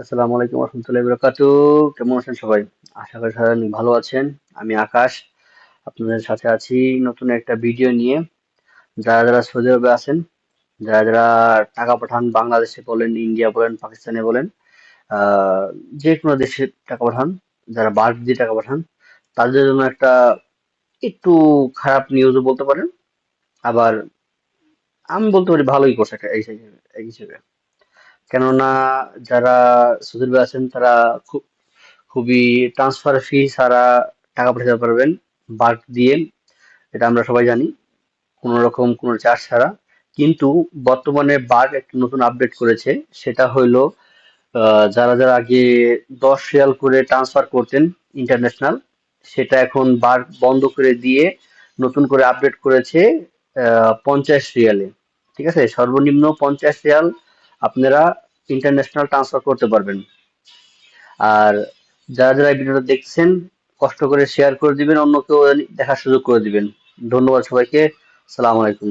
আসসালামু আলাইকুম রহমতুল্লাহি বারাকাতুহু। কেমন আছেন সবাই? আশা করি সবাই অনেক ভালো আছেন। আমি আকাশ আপনাদের সাথে আছি নতুন একটা ভিডিও নিয়ে। যারা সৌদি আরবে আছেন, যারা টাকা পাঠান, বাংলাদেশে বলেন, ইন্ডিয়া বলেন, পাকিস্তানে বলেন, আহ যে কোনো দেশে টাকা পাঠান, যারা বাল্ক দিয়ে টাকা পাঠান, তাদের জন্য একটা একটু খারাপ নিউজও বলতে পারেন। আবার আমি বলতে পারি ভালোই করছে এই হিসেবে। কেননা যারা সৌদি আরবে আছেন তারা খুবই ট্রান্সফার ফি ছাড়া টাকা পাঠাতে পারবেন বাল্ক দিয়ে। এটা আমরা সবাই জানি, কোনো রকম কোনো চার্জ ছাড়া। কিন্তু বর্তমানে বাল্ক একটা নতুন আপডেট করেছে। সেটা হইলো যারা আগে 10 রিয়াল করে ট্রান্সফার করতেন ইন্টারন্যাশনাল, সেটা এখন বাল্ক বন্ধ করে দিয়ে নতুন করে আপডেট করেছে 50 রিয়ালে। ঠিক আছে, সর্বনিম্ন 50 রিয়াল আপনারা ইন্টারন্যাশনাল ট্রান্সফার করতে পারবেন। আর যারা এই ভিডিওটা দেখছেন, কষ্ট করে শেয়ার করে দিবেন, অন্য কেউ দেখার সুযোগ করে দিবেন। ধন্যবাদ সবাইকে। সালাম আলাইকুম।